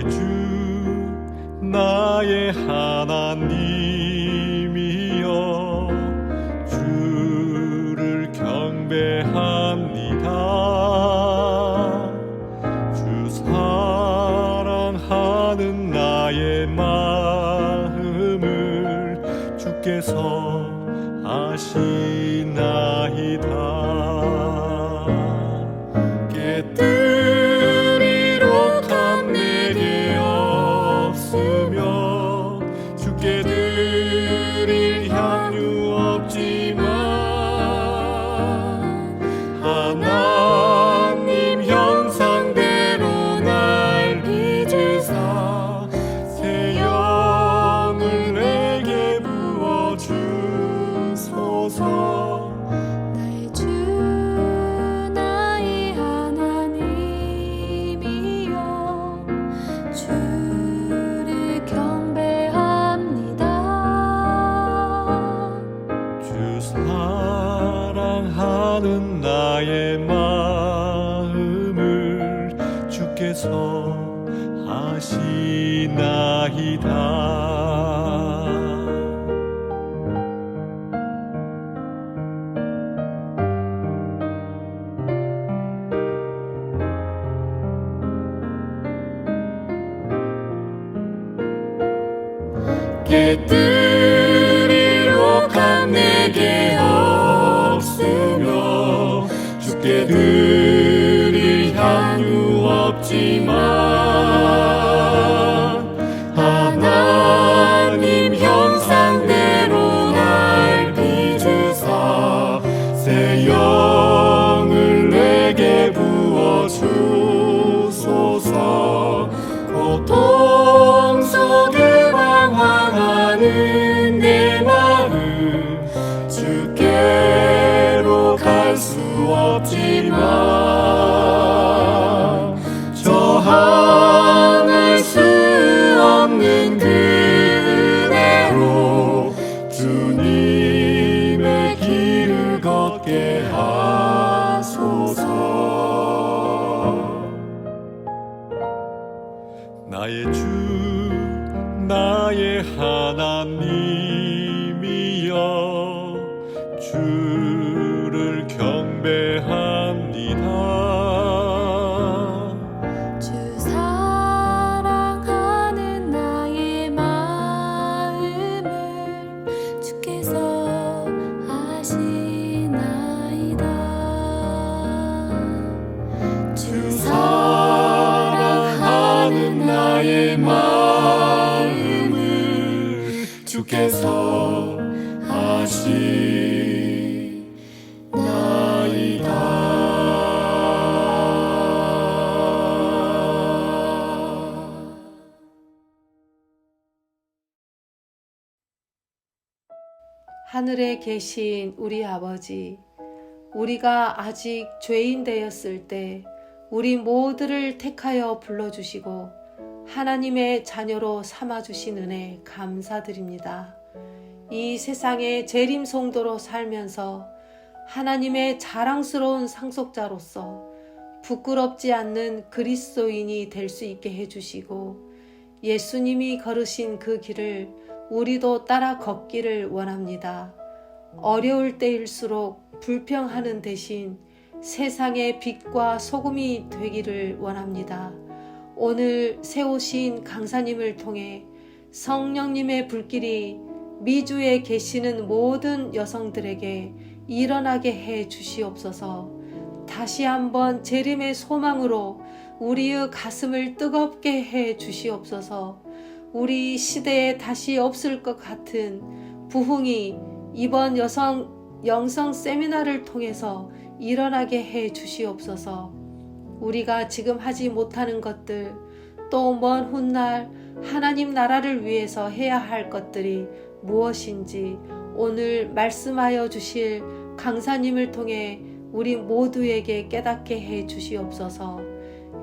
나의 주 나의 하나님이여 주를 경배합니다. 주 사랑하는 나의 마음을 주께서 아시나이다. 깨뜨리록함 내게 없으며 주께 드릴 향유 없지만 하나님 형상대로 날 빚으사 새 영을 내게 부어주소서. 나의 주 나의 하나님이여 주를 경배합니다. 주 사랑하는 나의 마음을 주께서 아시나이다. 깨뜨리록함 내게 없으며 주께 드릴 향유 없지만 하나님 형상대로 날 빚으사 새 영을 내게 부어주소서. 고통 속에 방황하는 내 마음 주께로 갈 수 없지만 저항할 수 없는 그대로 주님의 길을 걷게 하소서. 나의 주 나의 하나님이여 주를 경배합니다. 주 사랑하는 나의 마음을 주께서 아시나이다. 주 사랑하는 나의 마음을 주께서 아시나이다. 하늘에 계신 우리 아버지, 우리가 아직 죄인 되었을 때 우리 모두를 택하여 불러주시고 하나님의 자녀로 삼아주신 은혜 감사드립니다. 이 세상의 재림 성도로 살면서 하나님의 자랑스러운 상속자로서 부끄럽지 않는 그리스도인이 될 수 있게 해주시고 예수님이 걸으신 그 길을 우리도 따라 걷기를 원합니다. 어려울 때일수록 불평하는 대신 세상의 빛과 소금이 되기를 원합니다. 오늘 세우신 강사님을 통해 성령님의 불길이 미주에 계시는 모든 여성들에게 일어나게 해 주시옵소서. 다시 한번 재림의 소망으로 우리의 가슴을 뜨겁게 해 주시옵소서. 우리 시대에 다시 없을 것 같은 부흥이 이번 영성 세미나를 통해서 일어나게 해 주시옵소서. 우리가 지금 하지 못하는 것들, 또 먼 훗날 하나님 나라를 위해서 해야 할 것들이 무엇인지 오늘 말씀하여 주실 강사님을 통해 우리 모두에게 깨닫게 해 주시옵소서.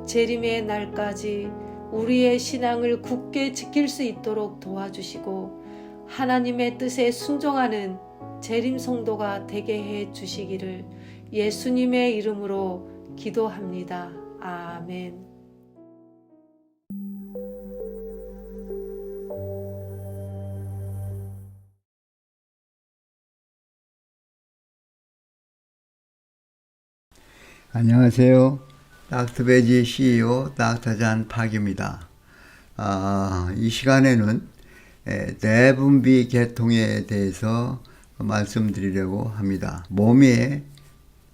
재림의 날까지 우리의 신앙을 굳게 지킬 수 있도록 도와주시고 하나님의 뜻에 순종하는 재림 성도가 되게 해 주시기를 예수님의 이름으로 기도합니다. 아멘. 안녕하세요. 닥터베지 CEO 닥터잔 박입니다. 이 시간에는 내분비 계통에 대해서 말씀드리려고 합니다. 몸에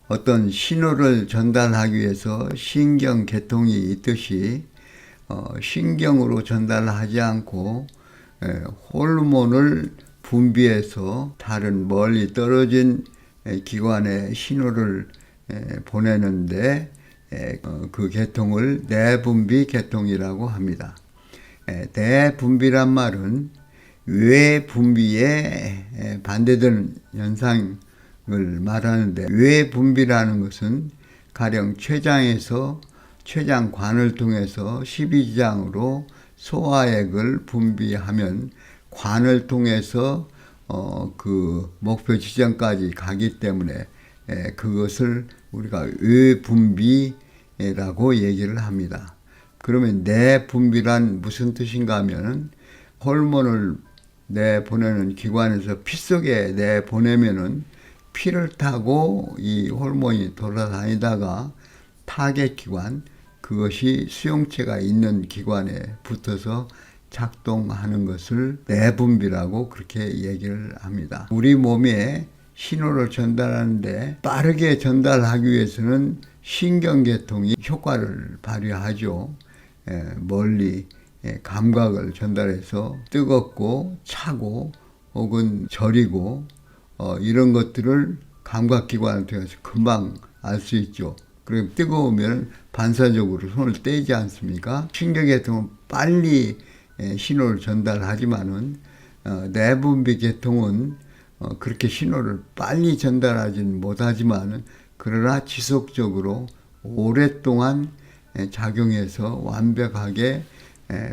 어떤 신호를 전달하기 위해서 신경계통이 있듯이 신경으로 전달하지 않고 호르몬을 분비해서 다른 멀리 떨어진 기관에 신호를 보내는데 그 계통을 내분비 계통이라고 합니다. 내분비란 말은 외분비에 반대되는 현상을 말하는데, 외분비라는 것은 가령 췌장에서 췌장관을 통해서 십이지장으로 소화액을 분비하면 관을 통해서 그 목표 지점까지 가기 때문에 그것을 우리가 외분비라고 얘기를 합니다. 그러면 내분비란 무슨 뜻인가 하면은 호르몬을 내보내는 기관에서 피 속에 내보내면은 피를 타고 이 호르몬이 돌아다니다가 타겟기관, 그것이 수용체가 있는 기관에 붙어서 작동하는 것을 내분비라고 그렇게 얘기를 합니다. 우리 몸에 신호를 전달하는데 빠르게 전달하기 위해서는 신경계통이 효과를 발휘하죠. 멀리 감각을 전달해서 뜨겁고 차고 혹은 저리고 이런 것들을 감각기관을 통해서 금방 알 수 있죠. 그럼 뜨거우면 반사적으로 손을 떼지 않습니까? 신경계통은 빨리 신호를 전달하지만은 내분비 계통은 그렇게 신호를 빨리 전달하지는 못하지만 그러나 지속적으로 오랫동안 작용해서 완벽하게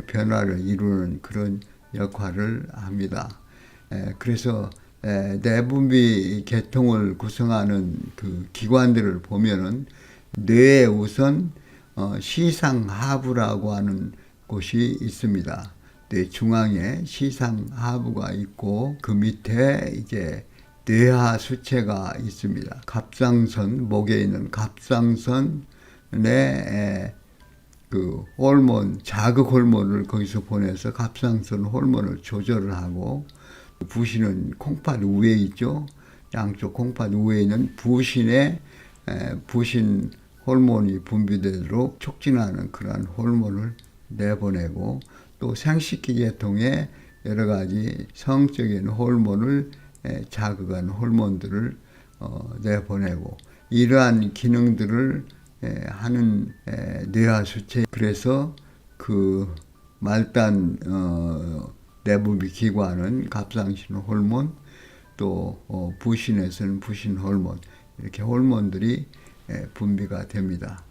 변화를 이루는 그런 역할을 합니다. 그래서 내분비 계통을 구성하는 그 기관들을 보면은 뇌에 우선 시상하부라고 하는 곳이 있습니다. 뇌 중앙에 시상하부가 있고 그 밑에 이제 뇌하 수체가 있습니다. 갑상선, 목에 있는 갑상선에 그 호르몬, 자극 호르몬을 거기서 보내서 갑상선 호르몬을 조절을 하고, 부신은 콩팥 위에 있죠. 양쪽 콩팥 위에 있는 부신에 부신 호르몬이 분비되도록 촉진하는 그러한 호르몬을 내보내고, 또 생식기 계통에 여러 가지 성적인 호르몬을 자극한 호르몬들을 내보내고, 이러한 기능들을 하는 뇌하수체, 그래서 그 말단 내분비 기관은 갑상신 호르몬, 또 부신에서는 부신 호르몬, 이렇게 호르몬들이 분비가 됩니다.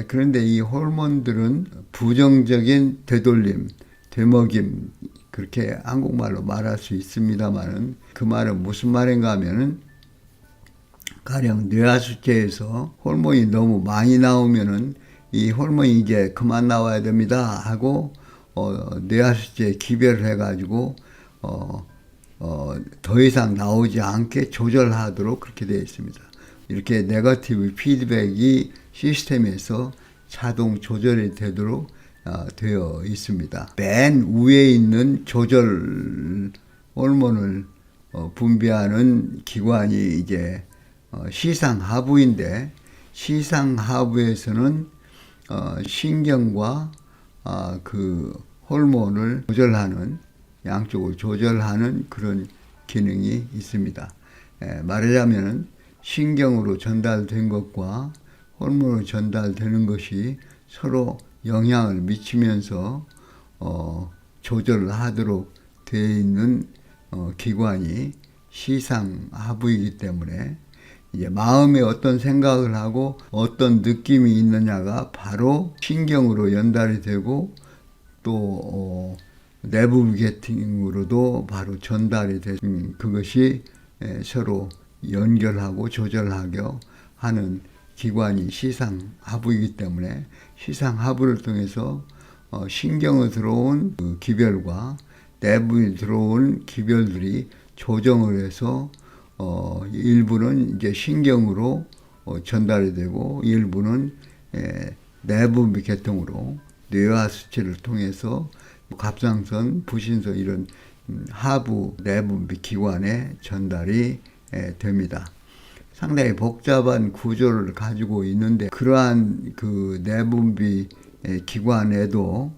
그런데 이 호르몬들은 부정적인 되돌림, 되먹임, 그렇게 한국말로 말할 수 있습니다만은, 그 말은 무슨 말인가 하면은 가령 뇌하수체에서 호르몬이 너무 많이 나오면은 이 호르몬이 이제 그만 나와야 됩니다 하고 뇌하수체에 기별을 해가지고 더 이상 나오지 않게 조절하도록 그렇게 되어 있습니다. 이렇게 네거티브 피드백이 시스템에서 자동 조절이 되도록 되어 있습니다. 맨 위에 있는 조절 호르몬을 분비하는 기관이 이제 시상하부인데, 시상하부에서는 신경과 그 호르몬을 조절하는, 양쪽을 조절하는 그런 기능이 있습니다. 말하자면 신경으로 전달된 것과 호르몬으로 전달되는 것이 서로 영향을 미치면서 조절을 하도록 되어 있는 기관이 시상하부이기 때문에, 이제 마음에 어떤 생각을 하고 어떤 느낌이 있느냐가 바로 신경으로 연달이 되고, 또 내부계통으로도 바로 전달이 되는, 그것이 서로 연결하고 조절하고 하는 기관이 시상하부이기 때문에, 시상하부를 통해서 신경을 들어온 그 기별과 내부에 들어온 기별들이 조정을 해서 일부는 이제 신경으로 전달이 되고 일부는 내분비 계통으로 뇌와 수치를 통해서 갑상선, 부신선 이런 하부 내분비 기관에 전달이 됩니다. 상당히 복잡한 구조를 가지고 있는데 그러한 그 내분비 기관에도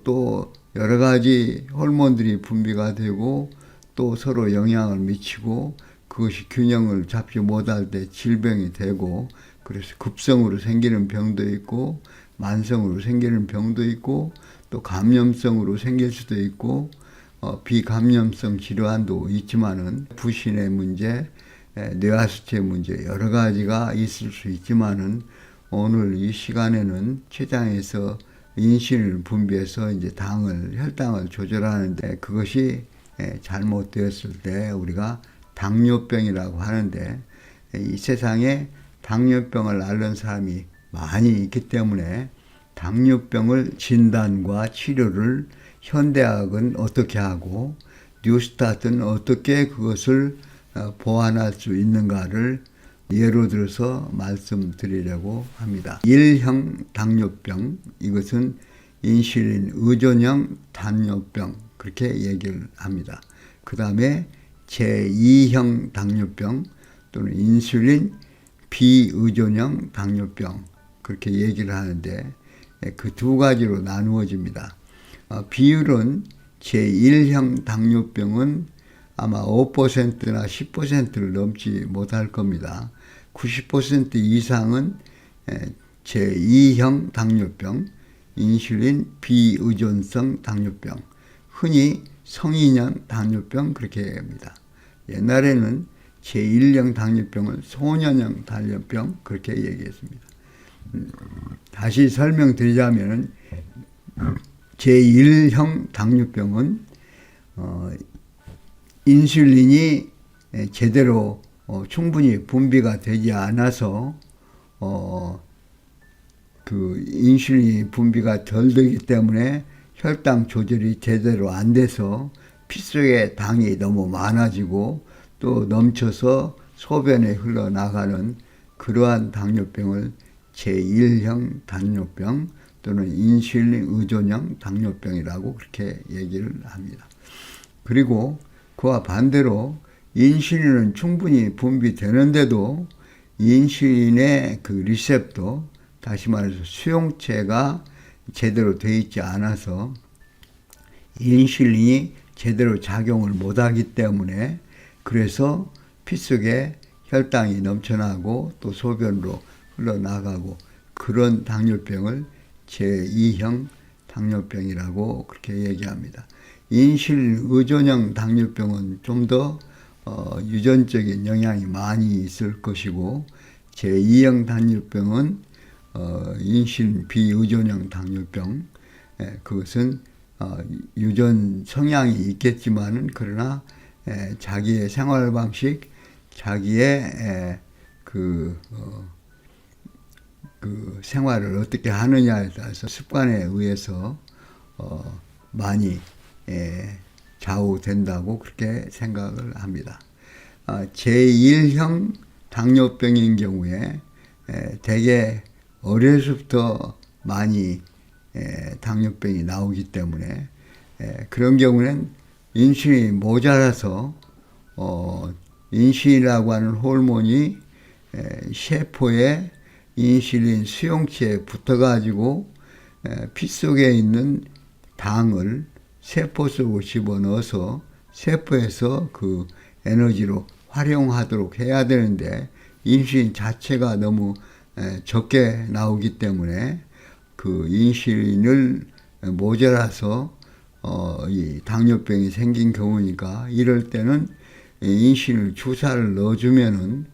또 여러 가지 호르몬들이 분비가 되고 또 서로 영향을 미치고 그것이 균형을 잡지 못할 때 질병이 되고 그래서 급성으로 생기는 병도 있고 만성으로 생기는 병도 있고 또 감염성으로 생길 수도 있고 비감염성 질환도 있지만은 부신의 문제, 뇌하수치의 문제 여러 가지가 있을 수 있지만은 오늘 이 시간에는 췌장에서 인슐린을 분비해서 이제 혈당을 조절하는데 그것이 잘못되었을 때 우리가 당뇨병이라고 하는데 이 세상에 당뇨병을 앓는 사람이 많이 있기 때문에 당뇨병을 진단과 치료를 현대학은 어떻게 하고 뉴스타트는 어떻게 그것을 보완할 수 있는가를 예로 들어서 말씀드리려고 합니다. 1형 당뇨병, 이것은 인슐린 의존형 당뇨병 그렇게 얘기를 합니다. 그 다음에 제2형 당뇨병 또는 인슐린 비의존형 당뇨병 그렇게 얘기를 하는데 그 두 가지로 나누어집니다. 비율은 제1형 당뇨병은 아마 5%나 10%를 넘지 못할 겁니다. 90% 이상은 제2형 당뇨병, 인슐린 비의존성 당뇨병, 흔히 성인형 당뇨병 그렇게 얘기합니다. 옛날에는 제1형 당뇨병을 소년형 당뇨병 그렇게 얘기했습니다. 다시 설명드리자면 제1형 당뇨병은 인슐린이 제대로 충분히 분비가 되지 않아서 그 인슐린이 분비가 덜 되기 때문에 혈당 조절이 제대로 안 돼서 피 속에 당이 너무 많아지고 또 넘쳐서 소변에 흘러나가는 그러한 당뇨병을 제1형 당뇨병 또는 인슐린 의존형 당뇨병이라고 그렇게 얘기를 합니다. 그리고 그와 반대로 인슐린은 충분히 분비되는데도 인슐린의 그 리셉터, 다시 말해서 수용체가 제대로 되어 있지 않아서 인슐린이 제대로 작용을 못하기 때문에 그래서 피 속에 혈당이 넘쳐나고 또 소변으로 흘러나가고 그런 당뇨병을 제2형 당뇨병이라고 그렇게 얘기합니다. 인슐린 의존형 당뇨병은 좀 더 유전적인 영향이 많이 있을 것이고 제2형 당뇨병은 인슐린 비의존형 당뇨병 그것은 유전 성향이 있겠지만은 그러나 자기의 생활 방식, 자기의 그 생활을 어떻게 하느냐에 따라서 습관에 의해서 많이 좌우된다고 그렇게 생각을 합니다. 제1형 당뇨병인 경우에 대개 어려서부터 많이 당뇨병이 나오기 때문에 그런 경우는 인슐린이 모자라서 인슐린이라고 하는 호르몬이 세포에 인슐린 수용체에 붙어가지고 피 속에 있는 당을 세포 속으로 집어넣어서 세포에서 그 에너지로 활용하도록 해야 되는데 인슐린 자체가 너무 적게 나오기 때문에 그 인슐린을 모자라서 이 당뇨병이 생긴 경우니까 이럴 때는 인슐린 주사를 넣어주면은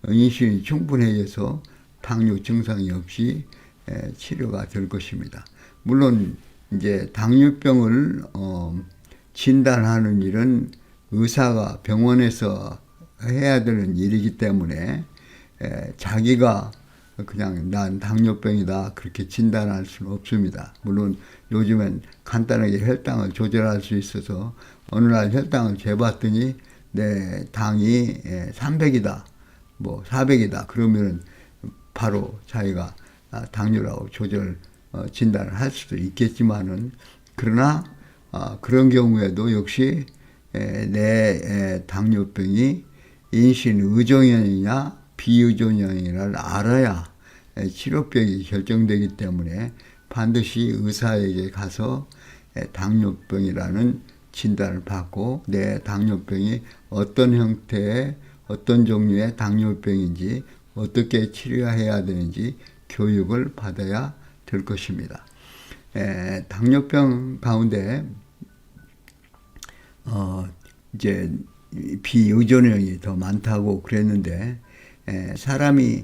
인슐린이 충분해져서 당뇨 증상이 없이 치료가 될 것입니다. 물론 이제 당뇨병을 진단하는 일은 의사가 병원에서 해야 되는 일이기 때문에 자기가 그냥 난 당뇨병이다 그렇게 진단할 수는 없습니다. 물론 요즘엔 간단하게 혈당을 조절할 수 있어서 어느 날 혈당을 재봤더니 내 당이 300이다 뭐 400이다 그러면 바로 자기가 당뇨라고 진단을 할 수도 있겠지만은, 그러나 그런 경우에도 역시 내 당뇨병이 인슐린 의존형이냐 비의존형이냐를 알아야 치료병이 결정되기 때문에 반드시 의사에게 가서 당뇨병이라는 진단을 받고 내 당뇨병이 어떤 형태의 어떤 종류의 당뇨병인지 어떻게 치료해야 되는지 교육을 받아야 될 것입니다. 당뇨병 가운데 이제 비의존형이 더 많다고 그랬는데, 사람이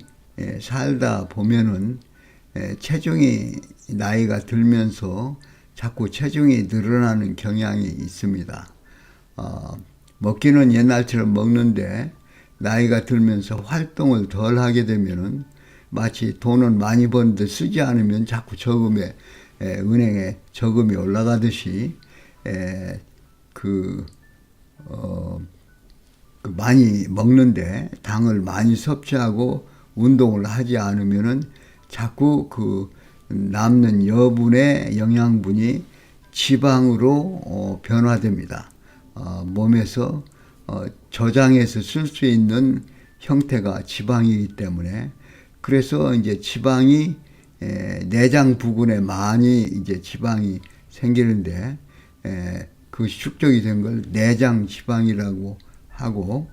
살다 보면은 체중이 나이가 들면서 자꾸 체중이 늘어나는 경향이 있습니다. 먹기는 옛날처럼 먹는데 나이가 들면서 활동을 덜 하게 되면은 마치 돈은 많이 버는데 쓰지 않으면 자꾸 저금에 은행에 저금이 올라가듯이 많이 먹는데 당을 많이 섭취하고 운동을 하지 않으면은 자꾸 그 남는 여분의 영양분이 지방으로 변화됩니다. 몸에서 저장해서 쓸 수 있는 형태가 지방이기 때문에, 그래서 이제 지방이 내장 부근에 많이 이제 지방이 생기는데 그 축적이 된 걸 내장 지방이라고 하고,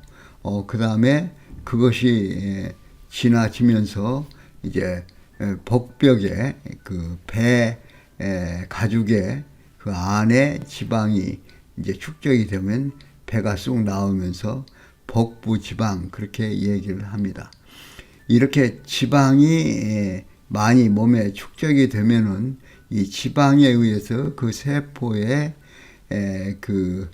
그 다음에 그것이 지나치면서 이제 복벽에 그 배 가죽에 그 안에 지방이 이제 축적이 되면 배가 쑥 나오면서 복부 지방, 그렇게 얘기를 합니다. 이렇게 지방이 많이 몸에 축적이 되면은 이 지방에 의해서 그 세포에 그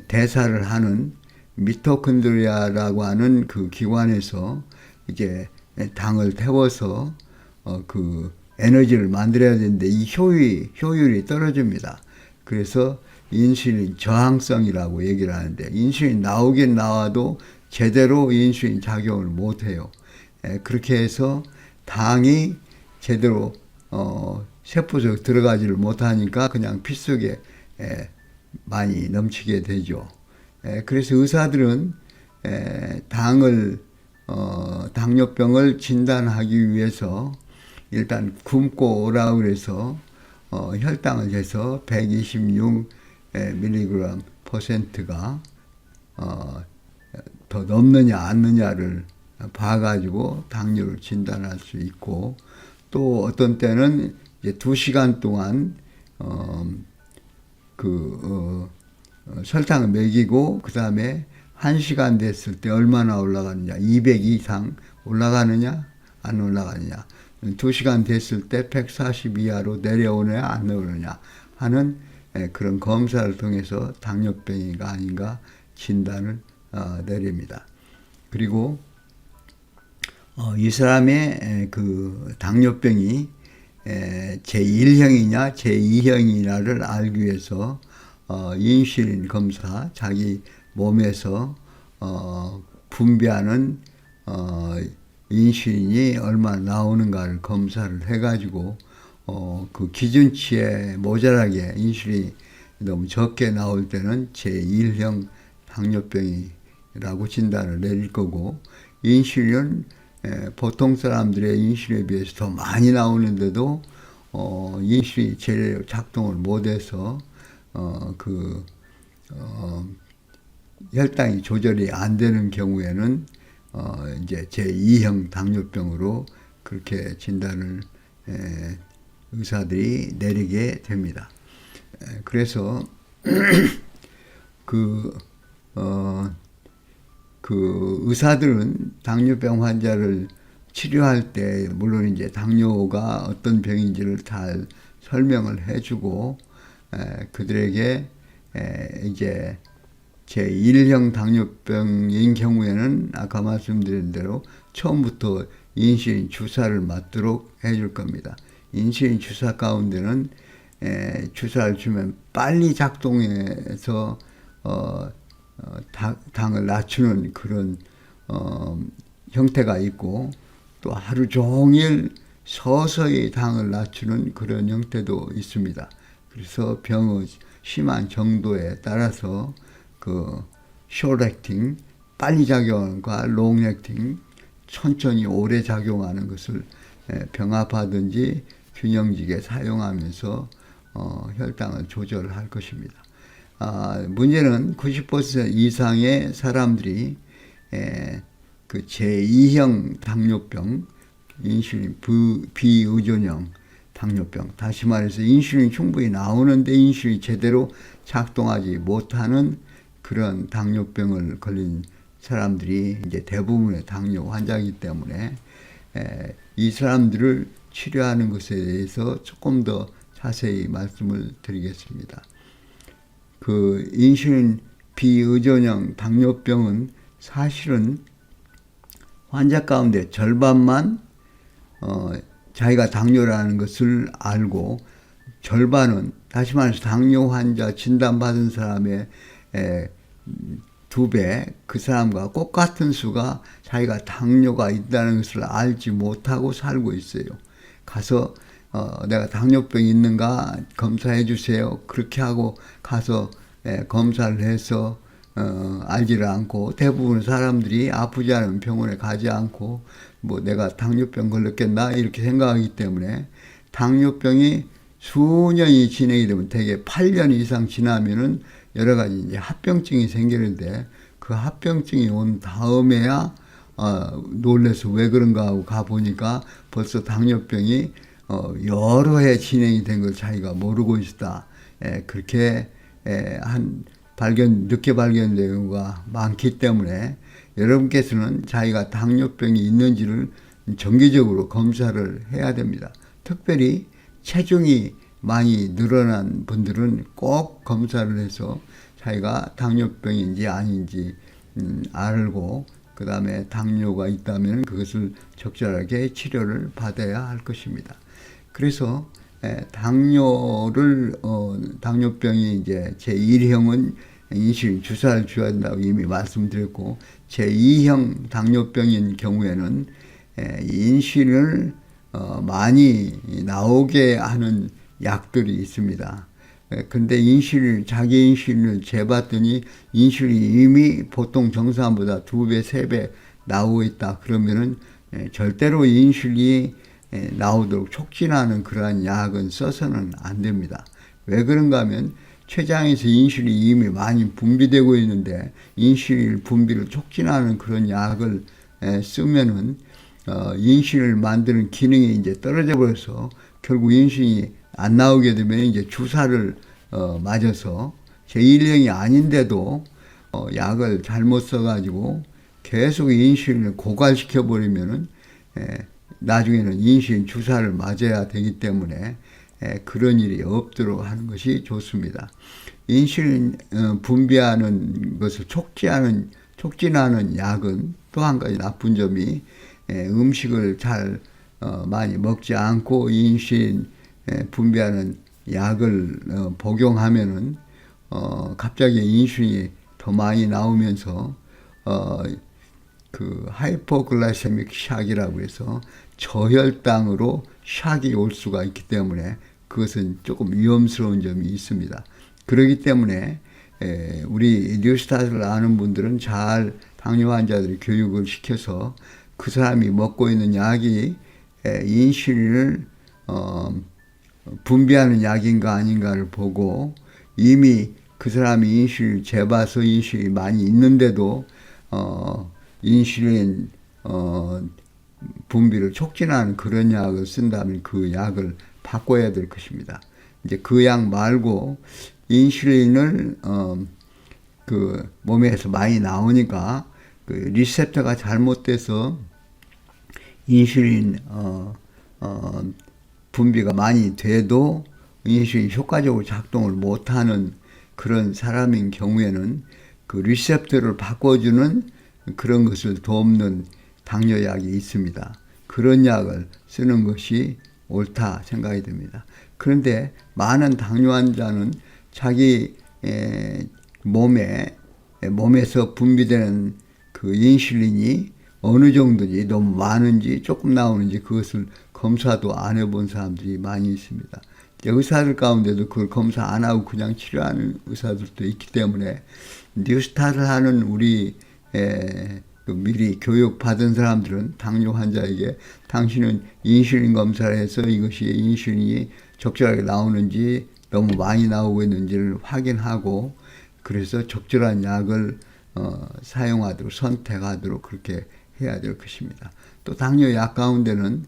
대사를 하는 미토콘드리아라고 하는 그 기관에서 이제 당을 태워서 그 에너지를 만들어야 되는데 이 효율이 떨어집니다. 그래서 인슐린 저항성이라고 얘기를 하는데, 인슐린 나오긴 나와도 제대로 인슐린 작용을 못해요. 그렇게 해서 당이 제대로 세포 속 들어가지를 못하니까 그냥 피 속에 많이 넘치게 되죠. 그래서 의사들은 당뇨병을 진단하기 위해서 일단 굶고 오라고 그래서 혈당을 재서 126mg %가 더 넘느냐 안 느냐를 봐가지고 당뇨를 진단할 수 있고, 또 어떤 때는 이제 2시간 동안 설탕을 먹이고 그 다음에 1시간 됐을 때 얼마나 올라가느냐, 200 이상 올라가느냐 안 올라가느냐, 2시간 됐을 때 140 이하로 내려오느냐 안 내려오느냐 하는 그런 검사를 통해서 당뇨병인가 아닌가 진단을 내립니다. 그리고 이 사람의 그 당뇨병이 제1형이냐 제2형이냐를 알기 위해서 인슐린 검사, 자기 몸에서 분비하는 인슐린이 얼마나 나오는가를 검사를 해가지고 그 기준치에 모자라게 인슐린이 너무 적게 나올 때는 제1형 당뇨병이라고 진단을 내릴 거고, 인슐린은 보통 사람들의 인슐린에 비해서 더 많이 나오는데도 인슐린이 제대로 작동을 못해서 혈당이 조절이 안 되는 경우에는 이제 제2형 당뇨병으로 그렇게 진단을 의사들이 내리게 됩니다. 그래서 그 의사들은 당뇨병 환자를 치료할 때 물론 이제 당뇨가 어떤 병인지를 잘 설명을 해주고 그들에게 이제 제1형 당뇨병인 경우에는 아까 말씀드린 대로 처음부터 인슐린 주사를 맞도록 해줄 겁니다. 인슐린 주사 가운데는 주사를 주면 빨리 작동해서 당을 낮추는 그런 형태가 있고, 또 하루 종일 서서히 당을 낮추는 그런 형태도 있습니다. 그래서 병의 심한 정도에 따라서 그 숏액팅, 빨리 작용하는 것과 롱액팅, 천천히 오래 작용하는 것을 병합하든지 균형지게 사용하면서 혈당을 조절할 것입니다. 문제는 90% 이상의 사람들이 그 제2형 당뇨병, 인슐린 비의존형 당뇨병, 다시 말해서 인슐린 충분히 나오는데 인슐린이 제대로 작동하지 못하는 그런 당뇨병을 걸린 사람들이 이제 대부분의 당뇨 환자이기 때문에 이 사람들을 치료하는 것에 대해서 조금 더 자세히 말씀을 드리겠습니다. 그 인슐린 비의존형 당뇨병은 사실은 환자 가운데 절반만 자기가 당뇨라는 것을 알고, 절반은 다시 말해서 당뇨 환자 진단받은 사람의 2배, 그 사람과 똑같은 수가 자기가 당뇨가 있다는 것을 알지 못하고 살고 있어요. 가서 내가 당뇨병이 있는가 검사해 주세요. 그렇게 하고 가서 검사를 해서 알지를 않고, 대부분 사람들이 아프지 않으면 병원에 가지 않고 뭐 내가 당뇨병 걸렸겠나 이렇게 생각하기 때문에, 당뇨병이 수년이 진행이 되면 대개 8년 이상 지나면은 여러 가지 이제 합병증이 생기는데, 그 합병증이 온 다음에야 놀래서 왜 그런가 하고 가보니까 벌써 당뇨병이 여러 해 진행이 된 걸 자기가 모르고 있다. 그렇게 늦게 발견된 경우가 많기 때문에 여러분께서는 자기가 당뇨병이 있는지를 정기적으로 검사를 해야 됩니다. 특별히 체중이 많이 늘어난 분들은 꼭 검사를 해서 자기가 당뇨병인지 아닌지 알고, 그 다음에 당뇨가 있다면 그것을 적절하게 치료를 받아야 할 것입니다. 그래서 당뇨병이 이제 제1형은 인슐린 주사를 줘야 된다고 이미 말씀드렸고, 제2형 당뇨병인 경우에는 인슐린을 많이 나오게 하는 약들이 있습니다. 근데 자기 인슐린을 재봤더니 인슐린이 이미 보통 정상보다 2배, 3배 나오고 있다. 그러면은 절대로 인슐린이 나오도록 촉진하는 그러한 약은 써서는 안 됩니다. 왜 그런가 하면 췌장에서 인슐린이 이미 많이 분비되고 있는데 인슐린 분비를 촉진하는 그런 약을 쓰면은 인슐린을 만드는 기능이 이제 떨어져 버려서 결국 인슐린이 안 나오게 되면 이제 주사를 맞아서 제1형이 아닌데도 약을 잘못 써가지고 계속 인슐린을 고갈시켜 버리면은 나중에는 인슐린 주사를 맞아야 되기 때문에 그런 일이 없도록 하는 것이 좋습니다. 인슐린 분비하는 것을 촉진하는 약은 또 한 가지 나쁜 점이 음식을 잘 많이 먹지 않고 인슐린 분비하는 약을 복용하면은 갑자기 인슐린이 더 많이 나오면서 그 하이포글라이세믹 샥이라고 해서 저혈당으로 샥이 올 수가 있기 때문에 그것은 조금 위험스러운 점이 있습니다. 그렇기 때문에 우리 뉴스타트를 아는 분들은 잘 당뇨 환자들이 교육을 시켜서 그 사람이 먹고 있는 약이 인슐린을 분비하는 약인가 아닌가를 보고, 이미 그 사람이 인슐린을 재봐서 인슐린이 많이 있는데도 인슐린 분비를 촉진하는 그런 약을 쓴다면 그 약을 바꿔야 될 것입니다. 이제 그 약 말고 인슐린을 그 몸에서 많이 나오니까 그 리셉터가 잘못돼서 인슐린 분비가 많이 돼도 인슐린이 효과적으로 작동을 못하는 그런 사람인 경우에는 그 리셉터를 바꿔주는 그런 것을 돕는 당뇨약이 있습니다. 그런 약을 쓰는 것이 옳다 생각이 듭니다. 그런데 많은 당뇨 환자는 자기 몸에서 분비되는 그 인슐린이 어느 정도인지, 너무 많은지 조금 나오는지 그것을 검사도 안 해본 사람들이 많이 있습니다. 의사들 가운데도 그걸 검사 안 하고 그냥 치료하는 의사들도 있기 때문에 뉴스타를 하는 우리 미리 교육받은 사람들은 당뇨 환자에게 당신은 인슐린 검사를 해서 이것이 인슐린이 적절하게 나오는지 너무 많이 나오고 있는지를 확인하고 그래서 적절한 약을 사용하도록 선택하도록 그렇게 해야 될 것입니다. 또 당뇨 약 가운데는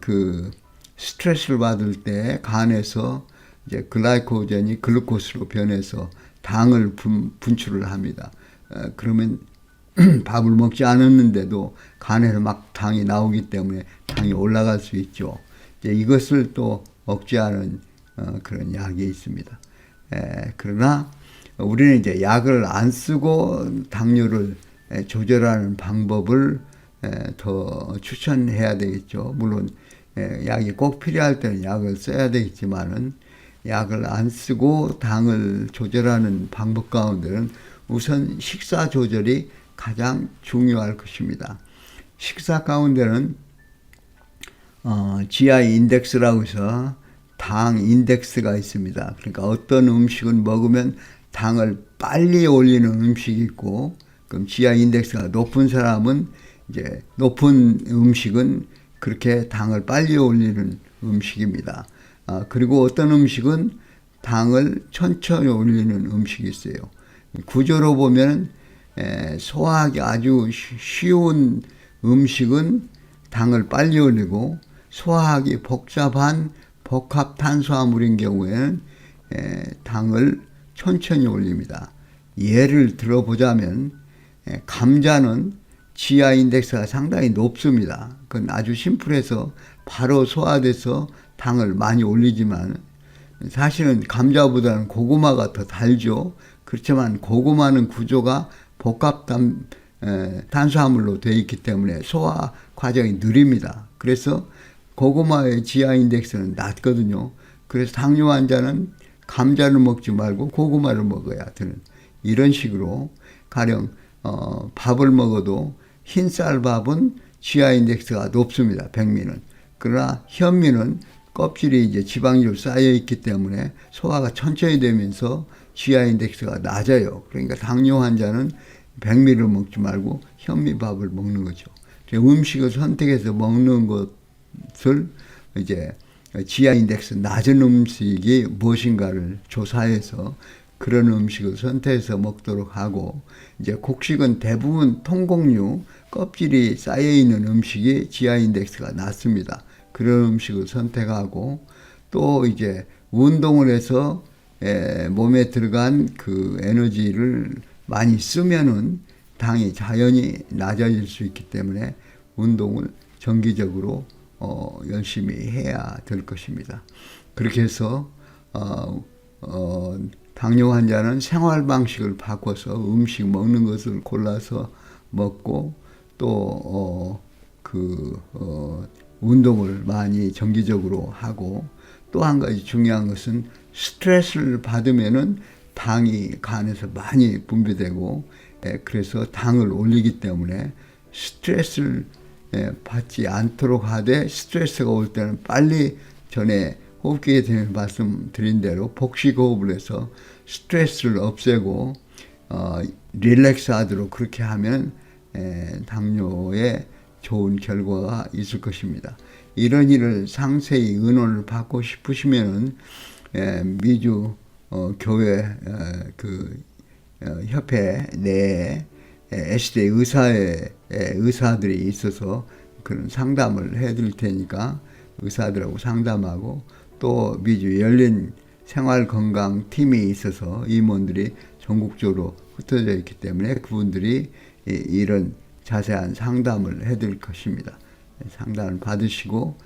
그 스트레스를 받을 때 간에서 이제 글라이코젠이 글루코스로 변해서 당을 분출을 합니다. 그러면 밥을 먹지 않았는데도 간에서 막 당이 나오기 때문에 당이 올라갈 수 있죠. 이제 이것을 또 억제하는 그런 약이 있습니다. 그러나 우리는 이제 약을 안 쓰고 당뇨를 조절하는 방법을 더 추천해야 되겠죠. 물론 약이 꼭 필요할 때는 약을 써야 되겠지만은 약을 안 쓰고 당을 조절하는 방법 가운데는 우선 식사 조절이 가장 중요할 것입니다. 식사 가운데는 GI 인덱스라고 해서 당 인덱스가 있습니다. 그러니까 어떤 음식은 먹으면 당을 빨리 올리는 음식이 있고, 그럼 GI 인덱스가 높은 사람은 이제 높은 음식은 그렇게 당을 빨리 올리는 음식입니다. 그리고 어떤 음식은 당을 천천히 올리는 음식이 있어요. 구조로 보면 소화하기 아주 쉬운 음식은 당을 빨리 올리고 소화하기 복잡한 복합 탄수화물인 경우에는 당을 천천히 올립니다. 예를 들어보자면 감자는 GI 인덱스가 상당히 높습니다. 그건 아주 심플해서 바로 소화돼서 당을 많이 올리지만 사실은 감자보다는 고구마가 더 달죠. 그렇지만 고구마는 구조가 복합 탄수화물로 되어 있기 때문에 소화 과정이 느립니다. 그래서 고구마의 GI 인덱스는 낮거든요. 그래서 당뇨 환자는 감자를 먹지 말고 고구마를 먹어야 되는 이런 식으로 가령 밥을 먹어도 흰쌀밥은 GI 인덱스가 높습니다. 백미는. 그러나 현미는 껍질이 이제 지방으로 쌓여 있기 때문에 소화가 천천히 되면서 GI 인덱스가 낮아요. 그러니까 당뇨 환자는 백미를 먹지 말고 현미밥을 먹는 거죠. 음식을 선택해서 먹는 것을 이제 GI 인덱스 낮은 음식이 무엇인가를 조사해서 그런 음식을 선택해서 먹도록 하고, 이제 곡식은 대부분 통곡류 껍질이 쌓여 있는 음식이 GI 인덱스가 낮습니다. 그런 음식을 선택하고, 또 이제 운동을 해서 몸에 들어간 그 에너지를 많이 쓰면은 당이 자연히 낮아질 수 있기 때문에 운동을 정기적으로 열심히 해야 될 것입니다. 그렇게 해서 당뇨 환자는 생활 방식을 바꿔서 음식 먹는 것을 골라서 먹고 또 운동을 많이 정기적으로 하고, 또 한 가지 중요한 것은 스트레스를 받으면은 당이 간에서 많이 분비되고 그래서 당을 올리기 때문에 스트레스를 받지 않도록 하되, 스트레스가 올 때는 빨리 전에 호흡기에 대해 말씀드린 대로 복식호흡을 해서 스트레스를 없애고 릴렉스 하도록 그렇게 하면 당뇨에 좋은 결과가 있을 것입니다. 이런 일을 상세히 의논을 받고 싶으시면은 미주 교회 협회 내에 SDA 의사들이 있어서 그런 상담을 해드릴 테니까 의사들하고 상담하고, 또 미주 열린 생활건강팀이 있어서 임원들이 전국적으로 흩어져 있기 때문에 그분들이 이런 자세한 상담을 해드릴 것입니다. 상담을 받으시고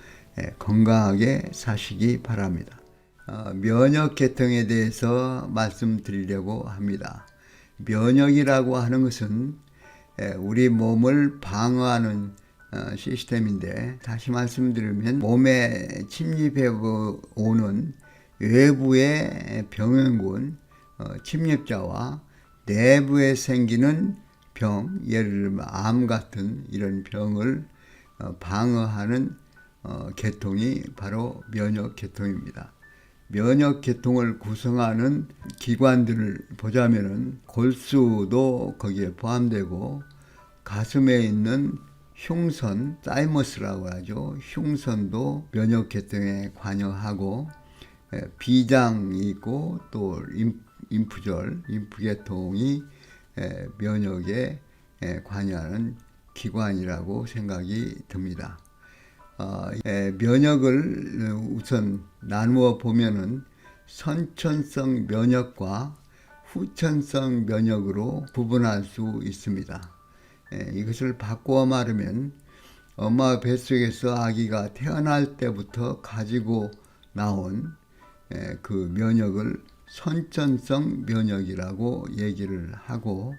건강하게 사시기 바랍니다. 면역계통에 대해서 말씀드리려고 합니다. 면역이라고 하는 것은 우리 몸을 방어하는 시스템인데, 다시 말씀드리면 몸에 침입해 오는 외부의 병원군 침입자와 내부에 생기는 병, 예를 들면 암 같은 이런 병을 방어하는 계통이 바로 면역계통입니다. 면역계통을 구성하는 기관들을 보자면은 골수도 거기에 포함되고, 가슴에 있는 흉선, 사이머스라고 하죠. 흉선도 면역계통에 관여하고, 비장이 있고 또 림프절, 림프계통이 면역에 관여하는 기관이라고 생각이 듭니다. 면역을 우선 나누어 보면은 선천성 면역과 후천성 면역으로 구분할 수 있습니다. 이것을 바꾸어 말하면 엄마 뱃속에서 아기가 태어날 때부터 가지고 나온 그 면역을 선천성 면역이라고 얘기를 하고,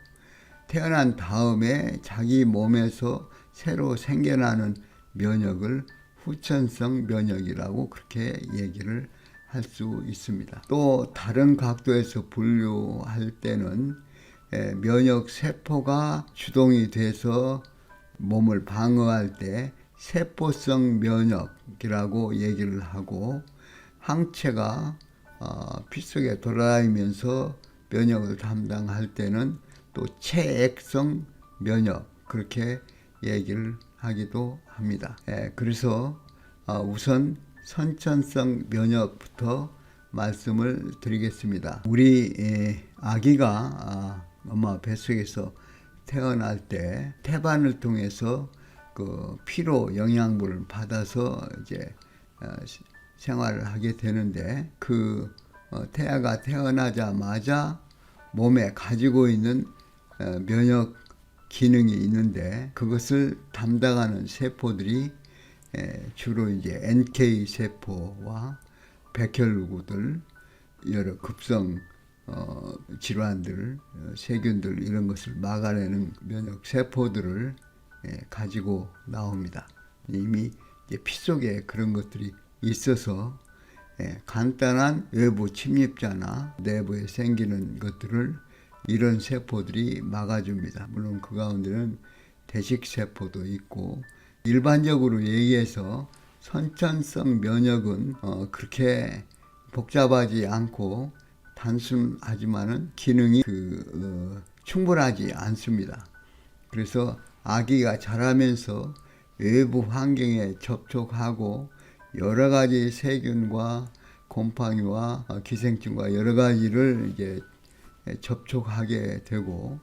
태어난 다음에 자기 몸에서 새로 생겨나는 면역을 후천성 면역이라고 그렇게 얘기를 할 수 있습니다. 또 다른 각도에서 분류할 때는 면역 세포가 주동이 돼서 몸을 방어할 때 세포성 면역이라고 얘기를 하고, 항체가 피 속에 돌아다니면서 면역을 담당할 때는 또 체액성 면역, 그렇게 얘기를 하기도 합니다. 그래서 우선 선천성 면역부터 말씀을 드리겠습니다. 우리 아기가 엄마 뱃속에서 태어날 때 태반을 통해서 그 피로 영양분을 받아서 이제 생활을 하게 되는데, 그 태아가 태어나자마자 몸에 가지고 있는 면역 기능이 있는데, 그것을 담당하는 세포들이 주로 이제 NK 세포와 백혈구들, 여러 급성 질환들, 세균들 이런 것을 막아내는 면역 세포들을 가지고 나옵니다. 이미 이제 피 속에 그런 것들이 있어서 간단한 외부 침입자나 내부에 생기는 것들을 이런 세포들이 막아줍니다. 물론 그 가운데는 대식세포도 있고, 일반적으로 얘기해서 선천성 면역은 그렇게 복잡하지 않고 단순하지만은 기능이 충분하지 않습니다. 그래서 아기가 자라면서 외부 환경에 접촉하고 여러 가지 세균과 곰팡이와 기생충과 여러 가지를 이제 접촉하게 되고,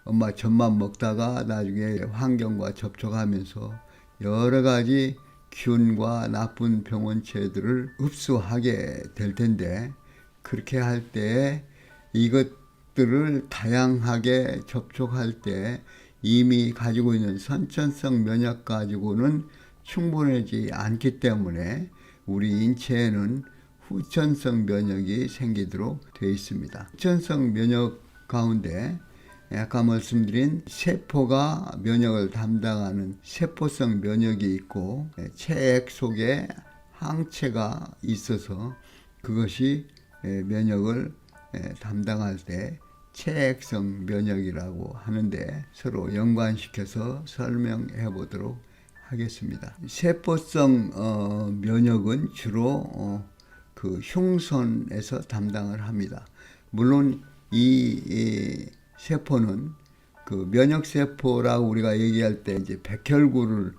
엄마 젖만 먹다가 나중에 환경과 접촉하면서 여러 가지 균과 나쁜 병원체들을 흡수하게 될 텐데, 그렇게 할 때 이것들을 다양하게 접촉할 때 이미 가지고 있는 선천성 면역 가지고는 충분하지 않기 때문에 우리 인체에는 후천성 면역이 생기도록 되어 있습니다. 후천성 면역 가운데 아까 말씀드린 세포가 면역을 담당하는 세포성 면역이 있고, 체액 속에 항체가 있어서 그것이 면역을 담당할 때 체액성 면역이라고 하는데, 서로 연관시켜서 설명해 보도록 하겠습니다. 세포성 면역은 주로 그 흉선에서 담당을 합니다. 물론 이 세포는 그 면역세포라고 우리가 얘기할 때 이제 백혈구를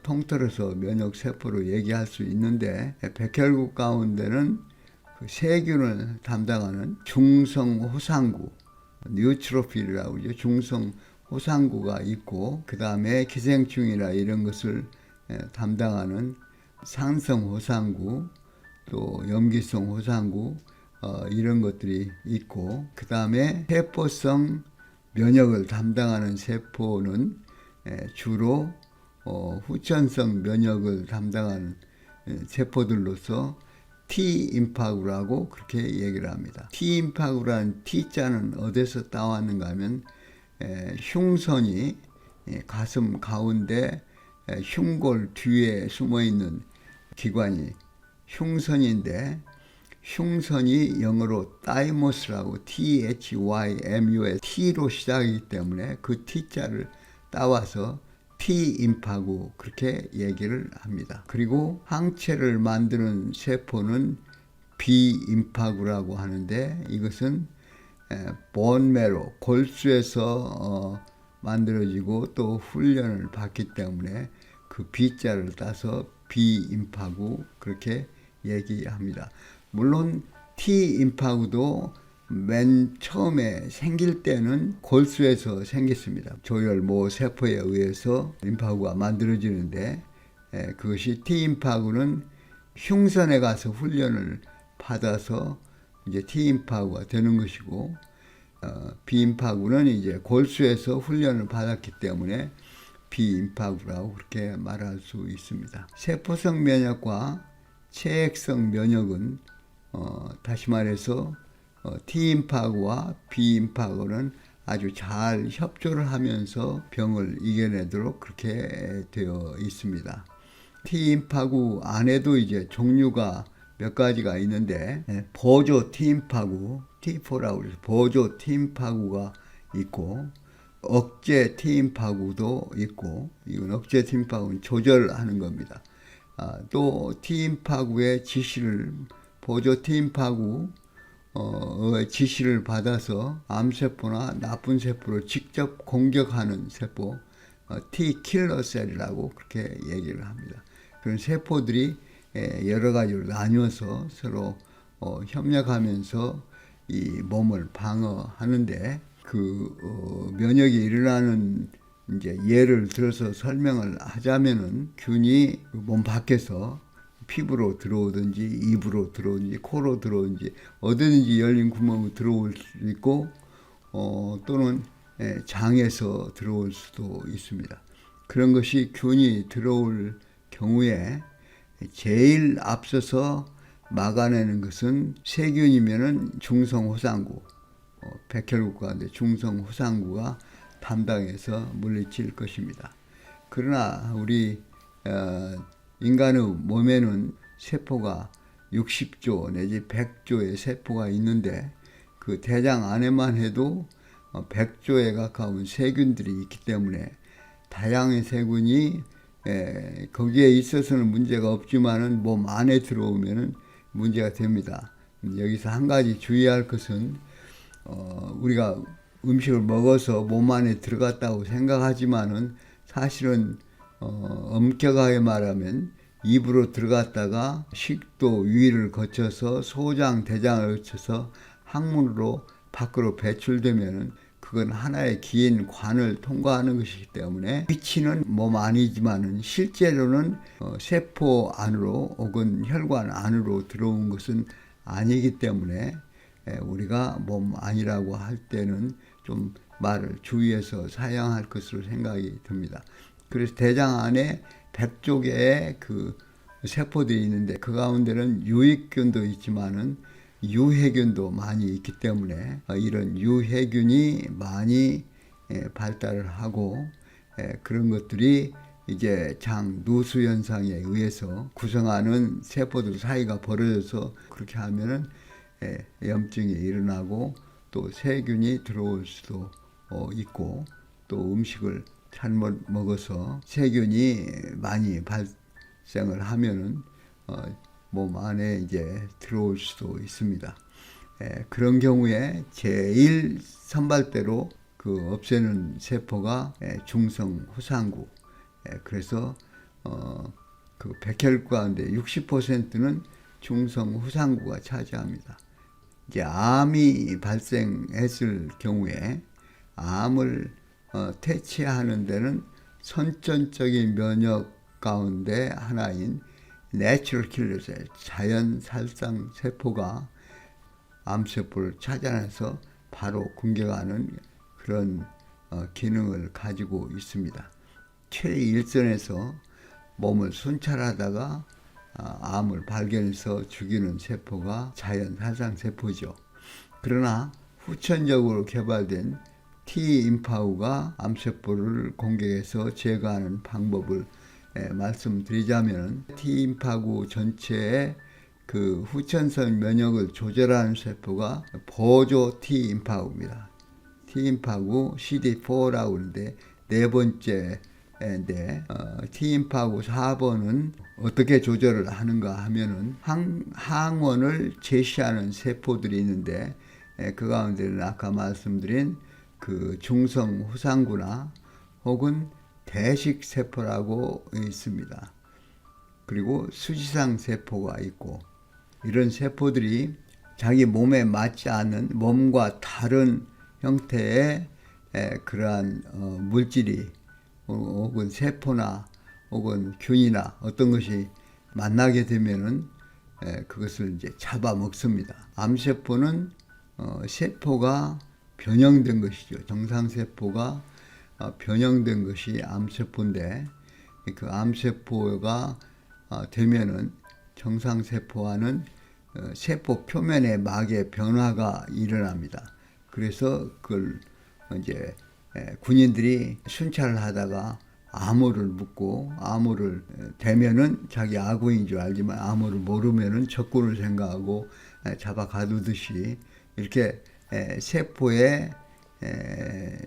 통틀어서 면역세포로 얘기할 수 있는데, 백혈구 가운데는 그 세균을 담당하는 중성호상구, 뉴트로필이라고 그러죠. 중성호상구가 있고, 그 다음에 기생충이나 이런 것을 담당하는 상성호상구, 또 염기성 호상구, 이런 것들이 있고, 그 다음에 세포성 면역을 담당하는 세포는 주로 후천성 면역을 담당하는 세포들로서 T임파구라고 그렇게 얘기를 합니다. T임파구라는 T자는 어디서 따왔는가 하면 흉선이 가슴 가운데 흉골 뒤에 숨어있는 기관이 흉선인데, 흉선이 영어로 타이머스라고 THYMUS T로 시작이기 때문에 그 T자를 따와서 T임파구 그렇게 얘기를 합니다. 그리고 항체를 만드는 세포는 B임파구라고 하는데 이것은 본메로 골수에서 만들어지고 또 훈련을 받기 때문에 그 B자를 따서 B임파구 그렇게 얘기합니다. 물론 T임파구도 맨 처음에 생길 때는 골수에서 생겼습니다. 조혈모 세포에 의해서 임파구가 만들어지는데 그것이 T임파구는 흉선에 가서 훈련을 받아서 이제 T임파구가 되는 것이고 B임파구는 이제 골수에서 훈련을 받았기 때문에 B임파구라고 그렇게 말할 수 있습니다. 세포성 면역과 체액성 면역은 다시 말해서 T임파구와 B임파구는 아주 잘 협조를 하면서 병을 이겨내도록 그렇게 되어 있습니다. T임파구 안에도 이제 종류가 몇 가지가 있는데 보조 T임파구, T4라고 해서 보조 T임파구가 있고 억제 T임파구도 있고 이건 억제 T임파구는 조절하는 겁니다. 또 T임파구의 지시를 보조 T임파구 지시를 받아서 암세포나 나쁜 세포를 직접 공격하는 세포 T킬러셀이라고 그렇게 얘기를 합니다. 그런 세포들이 여러 가지로 나뉘어서 서로 협력하면서 이 몸을 방어하는데 그 면역이 일어나는 이제 예를 들어서 설명을 하자면은 균이 몸 밖에서 피부로 들어오든지 입으로 들어오든지 코로 들어오든지 어디든지 열린 구멍으로 들어올 수 있고 또는 장에서 들어올 수도 있습니다. 그런 것이 균이 들어올 경우에 제일 앞서서 막아내는 것은 세균이면은 중성호상구, 백혈구 가운데 중성호상구가 담당해서 물리칠 것입니다. 그러나 우리 인간의 몸에는 세포가 60조 내지 100조의 세포가 있는데 그 대장 안에만 해도 100조에 가까운 세균들이 있기 때문에 다양한 세균이 거기에 있어서는 문제가 없지만은 몸 안에 들어오면은 문제가 됩니다. 여기서 한 가지 주의할 것은 우리가 음식을 먹어서 몸 안에 들어갔다고 생각하지만은 사실은 엄격하게 말하면 입으로 들어갔다가 식도 위를 거쳐서 소장, 대장을 거쳐서 항문으로 밖으로 배출되면은 그건 하나의 긴 관을 통과하는 것이기 때문에 위치는 몸 안이지만은 실제로는 세포 안으로 혹은 혈관 안으로 들어온 것은 아니기 때문에 우리가 몸 안이라고 할 때는 좀 말을 주의해서 사용할 것으로 생각이 듭니다. 그래서 대장 안에 100조 개의 그 세포들이 있는데 그 가운데는 유익균도 있지만은 유해균도 많이 있기 때문에 이런 유해균이 많이 발달을 하고 그런 것들이 이제 장 누수 현상에 의해서 구성하는 세포들 사이가 벌어져서 그렇게 하면은 염증이 일어나고 또 세균이 들어올 수도 있고 또 음식을 잘못 먹어서 세균이 많이 발생을 하면은 몸 안에 이제 들어올 수도 있습니다. 그런 경우에 제일 선발대로 그 없애는 세포가 중성 호상구. 그래서 그 백혈구 가운데 60%는 중성 호상구가 차지합니다. 이제 암이 발생했을 경우에 암을 퇴치하는 데는 선천적인 면역 가운데 하나인 내추럴 킬러셀, 자연 살상 세포가 암세포를 찾아내서 바로 공격하는 그런 기능을 가지고 있습니다. 최일선에서 몸을 순찰하다가 암을 발견해서 죽이는 세포가 자연 살상 세포죠. 그러나 후천적으로 개발된 T임파구가 암세포를 공격해서 제거하는 방법을 말씀드리자면 T임파구 전체에 그 후천성 면역을 조절하는 세포가 보조 T임파구입니다. T임파구 CD4라고 하는데 네 번째인데 T임파구 4번은 어떻게 조절을 하는가 하면은 항원을 제시하는 세포들이 있는데 그 가운데는 아까 말씀드린 그 중성 후상구나 혹은 대식 세포라고 있습니다. 그리고 수지상 세포가 있고 이런 세포들이 자기 몸에 맞지 않는 몸과 다른 형태의 그러한 물질이 혹은 세포나 혹은 균이나 어떤 것이 만나게 되면은 그것을 이제 잡아먹습니다. 암세포는 세포가 변형된 것이죠. 정상세포가 변형된 것이 암세포인데 그 암세포가 되면은 정상세포와는 세포 표면의 막의 변화가 일어납니다. 그래서 그걸 이제 군인들이 순찰을 하다가 암호를 묻고 암호를 대면은 자기 아군인 줄 알지만 암호를 모르면은 적군을 생각하고 잡아 가두듯이 이렇게 세포의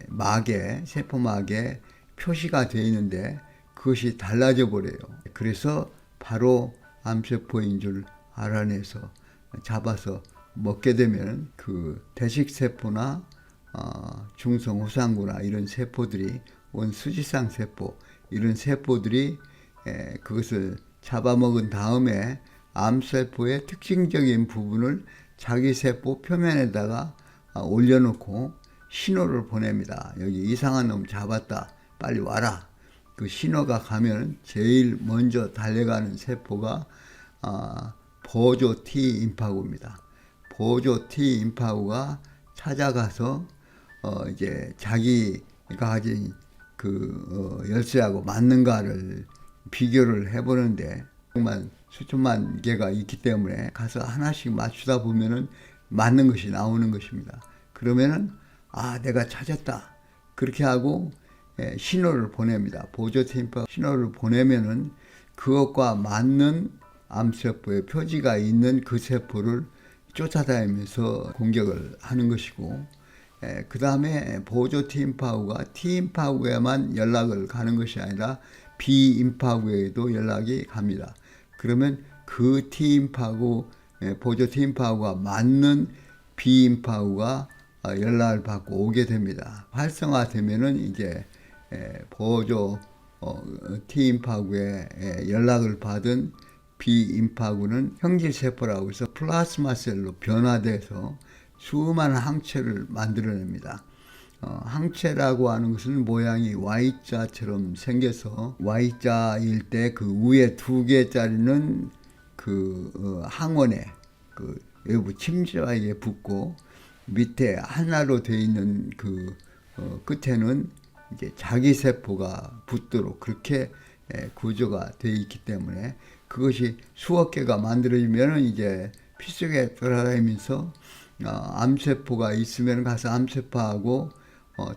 막에 세포막에 표시가 되어 있는데 그것이 달라져 버려요. 그래서 바로 암세포인 줄 알아내서 잡아서 먹게 되면 그 대식세포나 중성 후상구나 이런 세포들이 원수지상 세포 이런 세포들이 그것을 잡아먹은 다음에 암세포의 특징적인 부분을 자기 세포 표면에다가 올려놓고 신호를 보냅니다. 여기 이상한 놈 잡았다. 빨리 와라. 그 신호가 가면 제일 먼저 달려가는 세포가 보조 T임파구입니다. 보조 T임파구가 찾아가서 이제 자기가 가진 그 열쇠하고 맞는가를 비교를 해보는데 정말 수천만 개가 있기 때문에 가서 하나씩 맞추다 보면은 맞는 것이 나오는 것입니다. 그러면은 내가 찾았다. 그렇게 하고 신호를 보냅니다. 보조 T임파구 신호를 보내면은 그것과 맞는 암세포의 표지가 있는 그 세포를 쫓아다니면서 공격을 하는 것이고 그 다음에 보조 T임파구가 T임파구에만 연락을 가는 것이 아니라 B임파구에도 연락이 갑니다. 그러면 그 T임파구 보조 T임파구가 맞는 B임파구가 연락을 받고 오게 됩니다. 활성화되면은 이제 보조 T임파구에 연락을 받은 B임파구는 형질세포라고 해서 플라스마셀로 변화돼서 수많은 항체를 만들어냅니다. 항체라고 하는 것은 모양이 Y자처럼 생겨서 Y자일 때 그 위에 두 개짜리는 그 항원에 그 외부 침자에 붙고 밑에 하나로 되어 있는 그 끝에는 이제 자기 세포가 붙도록 그렇게 구조가 되어 있기 때문에 그것이 수억 개가 만들어지면 이제 피 속에 돌아다니면서 암세포가 있으면 가서 암세포하고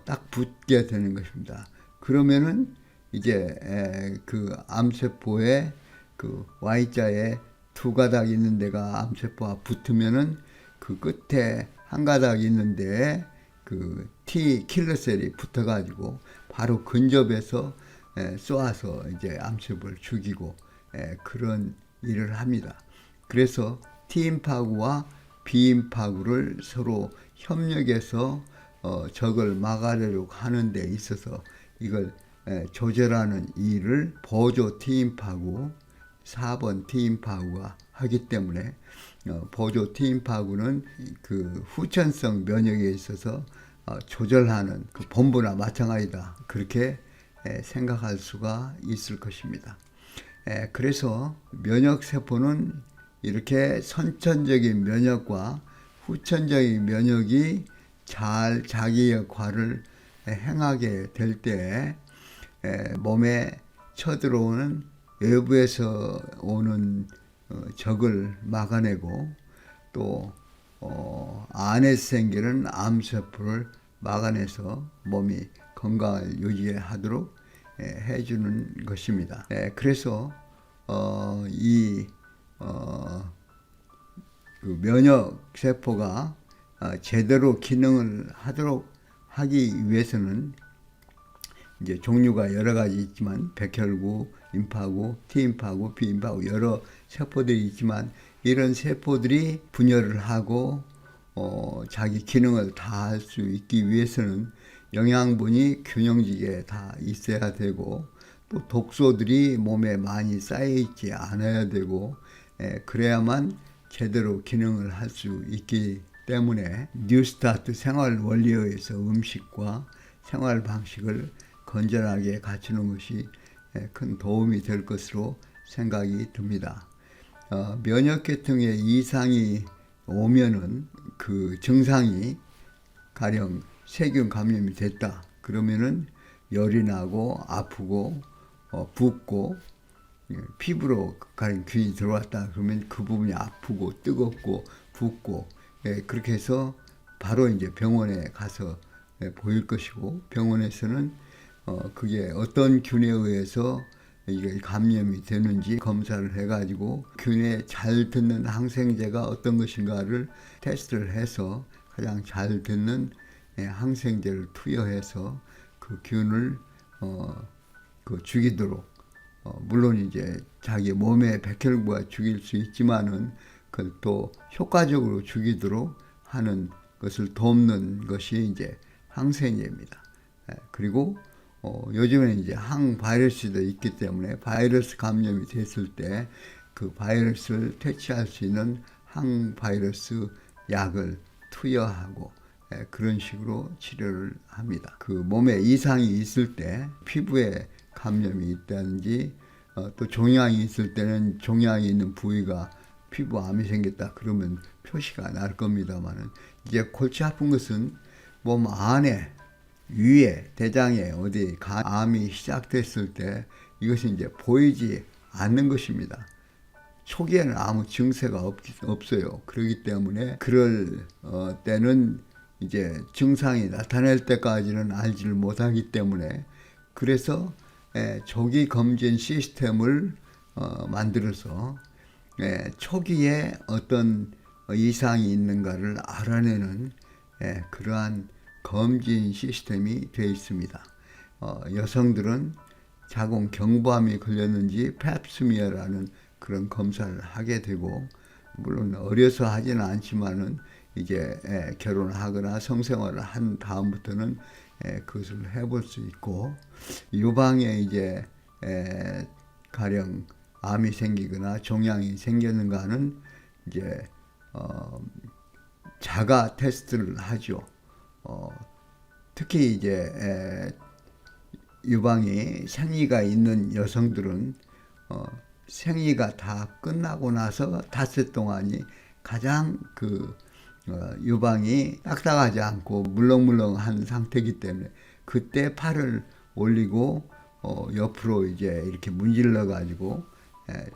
딱 붙게 되는 것입니다. 그러면은 이제 그 암세포에 그 Y자에 두 가닥 있는 데가 암세포와 붙으면은 그 끝에 한 가닥 있는 데에 그 T 킬러셀이 붙어가지고 바로 근접해서 쏘아서 이제 암세포를 죽이고 그런 일을 합니다. 그래서 T임파구와 B임파구를 서로 협력해서 적을 막아내려고 하는 데 있어서 이걸 조절하는 일을 보조 T임파구 4번 T임파구가 하기 때문에 보조 T임파구는 그 후천성 면역에 있어서 조절하는 그 본부나 마찬가지다. 그렇게 생각할 수가 있을 것입니다. 그래서 면역세포는 이렇게 선천적인 면역과 후천적인 면역이 잘 자기 역할을 행하게 될 때 몸에 쳐들어오는 외부에서 오는 적을 막아내고 또 안에서 생기는 암세포를 막아내서 몸이 건강을 유지하도록 해주는 것입니다. 그래서 이 그 면역 세포가 제대로 기능을 하도록 하기 위해서는 이제 종류가 여러 가지 있지만 백혈구, 임파구, T임파구, B임파구 여러 세포들이 있지만 이런 세포들이 분열을 하고 자기 기능을 다 할 수 있기 위해서는 영양분이 균형지게 다 있어야 되고 또 독소들이 몸에 많이 쌓여 있지 않아야 되고 그래야만 제대로 기능을 할 수 있기 때문에 뉴스타트 생활 원리에 의해서 음식과 생활 방식을 건전하게 갖추는 것이 큰 도움이 될 것으로 생각이 듭니다. 면역계통에 이상이 오면은 그 증상이 가령 세균 감염이 됐다 그러면은 열이 나고 아프고 붓고 피부로 가령 균이 들어왔다 그러면 그 부분이 아프고 뜨겁고 붓고 그렇게 해서 바로 이제 병원에 가서 보일 것이고 병원에서는 그게 어떤 균에 의해서 이게 감염이 되는지 검사를 해가지고 균에 잘 듣는 항생제가 어떤 것인가를 테스트를 해서 가장 잘 듣는 항생제를 투여해서 그 균을 죽이도록 물론 이제 자기 몸의 백혈구가 죽일 수 있지만은 그걸 또 효과적으로 죽이도록 하는 것을 돕는 것이 이제 항생제입니다. 그리고 요즘에 이제 항바이러스도 있기 때문에 바이러스 감염이 됐을 때 그 바이러스를 퇴치할 수 있는 항바이러스 약을 투여하고 그런 식으로 치료를 합니다. 그 몸에 이상이 있을 때 피부에 감염이 있다든지 또 종양이 있을 때는 종양이 있는 부위가 피부암이 생겼다 그러면 표시가 날 겁니다만은 이제 골치 아픈 것은 몸 안에 위에 대장에 어디 암이 시작됐을 때 이것이 이제 보이지 않는 것입니다. 초기에는 아무 증세가 없어요. 그렇기 때문에 그럴 때는 이제 증상이 나타날 때까지는 알지를 못하기 때문에 그래서 조기 검진 시스템을 만들어서 초기에 어떤 이상이 있는가를 알아내는 그러한 검진 시스템이 되어 있습니다. 여성들은 자궁 경부암이 걸렸는지 팹스미어라는 그런 검사를 하게 되고 물론 어려서 하지는 않지만은 이제 결혼을 하거나 성생활을 한 다음부터는 그것을 해볼 수 있고 유방에 이제 가령 암이 생기거나 종양이 생겼는가는 이제 자가 테스트를 하죠. 특히 이제 유방이 생리가 있는 여성들은 생리가 다 끝나고 나서 닷새 동안이 가장 그 유방이 딱딱하지 않고 물렁물렁한 상태이기 때문에 그때 팔을 올리고 옆으로 이제 이렇게 문질러 가지고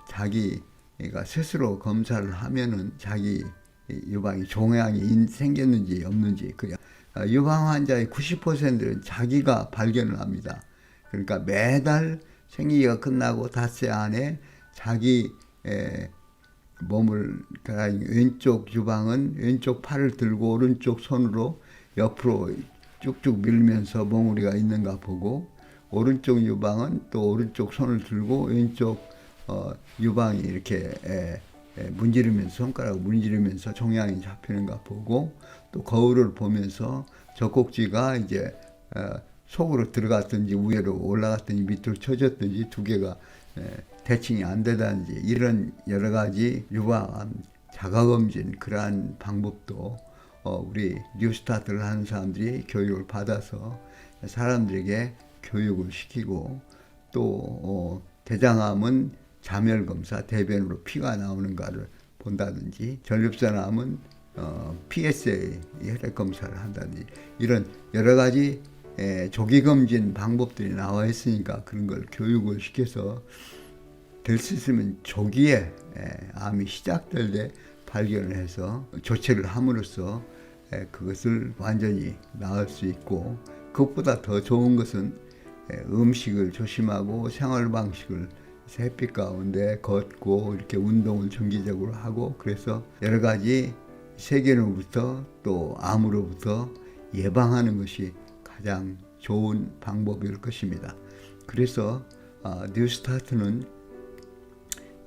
자기가 스스로 검사를 하면은 자기 유방이 종양이 생겼는지 없는지 그 유방 환자의 90%는 자기가 발견을 합니다. 그러니까 매달 생리가 끝나고 닷새 안에 자기 몸을 왼쪽 유방은 왼쪽 팔을 들고 오른쪽 손으로 옆으로 쭉쭉 밀면서 몽우리가 있는가 보고 오른쪽 유방은 또 오른쪽 손을 들고 왼쪽 유방이 이렇게 문지르면서 손가락을 문지르면서 종양이 잡히는가 보고 또 거울을 보면서 젖꼭지가 이제 속으로 들어갔든지 위로 올라갔든지 밑으로 쳐졌든지 두 개가 대칭이 안 되다든지 이런 여러 가지 유방 자가검진 그러한 방법도 우리 뉴스타트를 하는 사람들이 교육을 받아서 사람들에게 교육을 시키고 또 대장암은 자멸검사 대변으로 피가 나오는가를 본다든지 전립선암은 PSA 혈액검사를 한다든지 이런 여러 가지 조기검진 방법들이 나와 있으니까 그런 걸 교육을 시켜서 될 수 있으면 조기에 암이 시작될 때 발견을 해서 조치를 함으로써 그것을 완전히 나을 수 있고 그것보다 더 좋은 것은 음식을 조심하고 생활 방식을 햇빛 가운데 걷고 이렇게 운동을 정기적으로 하고, 그래서 여러 가지 세균으로부터 또 암으로부터 예방하는 것이 가장 좋은 방법일 것입니다. 그래서 뉴스타트는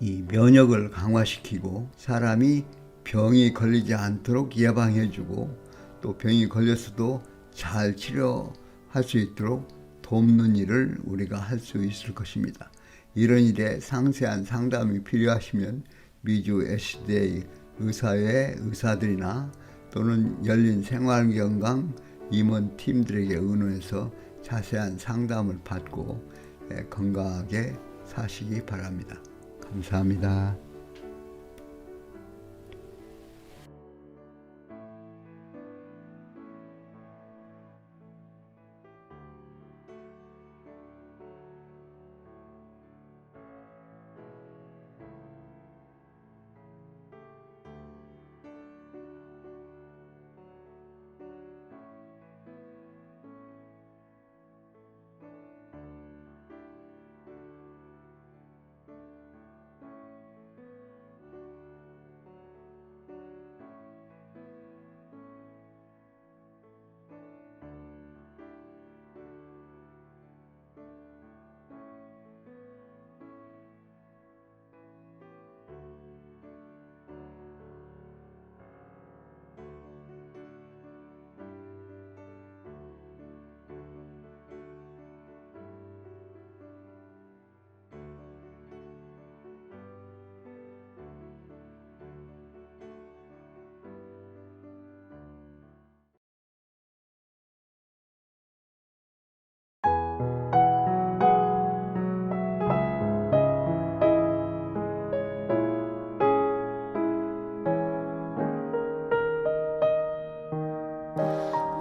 이 면역을 강화시키고 사람이 병이 걸리지 않도록 예방해주고, 또 병이 걸렸어도 잘 치료할 수 있도록 돕는 일을 우리가 할 수 있을 것입니다. 이런 일에 상세한 상담이 필요하시면 미주 SDA 의사회 의사들이나 또는 열린 생활건강 임원팀들에게 의논해서 자세한 상담을 받고 건강하게 사시기 바랍니다. 감사합니다.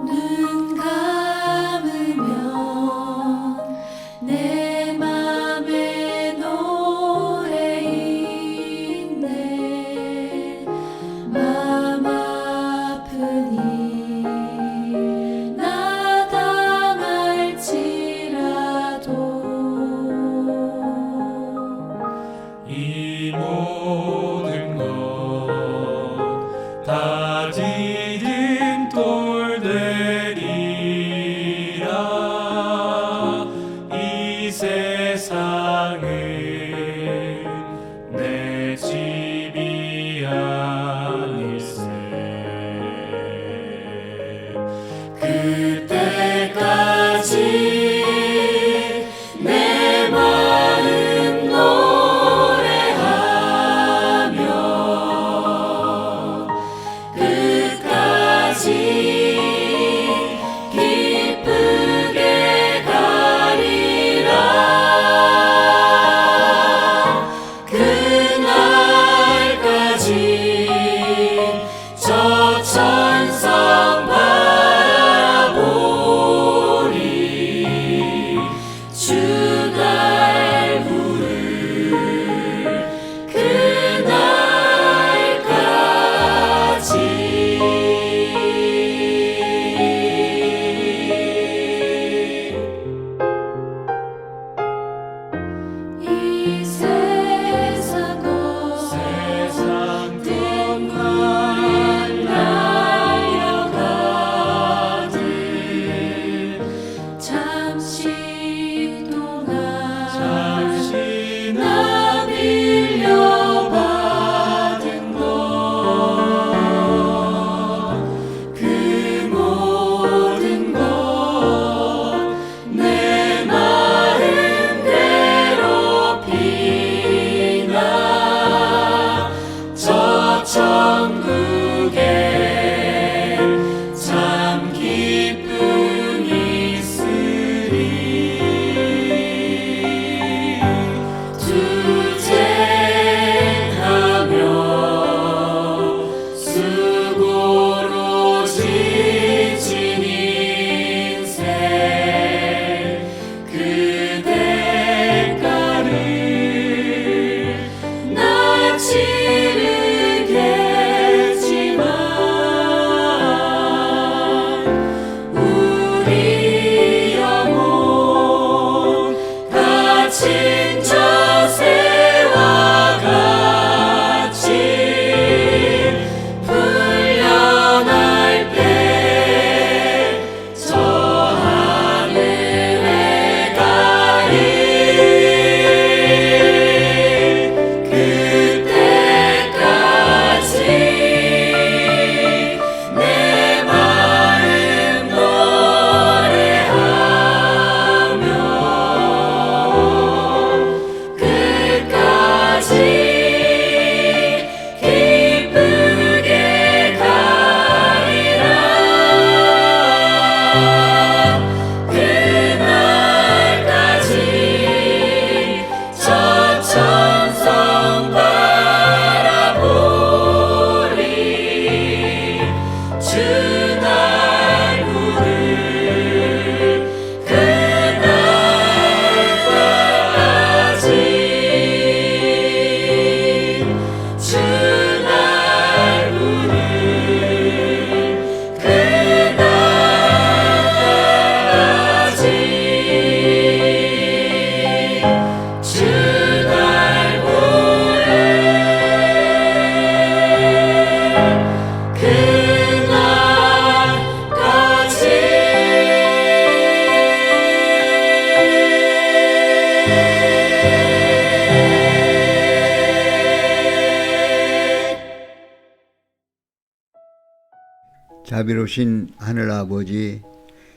눈 감으면 내 맘에 노래 있네. 맘 아프니 나 당할지라도 이 모든 것 다 디딘 돌 되리라. 이 세상은 내 집이 아닐세. 그때까지 내 마음 노래하며 끝까지 자비로우신 하늘아버지,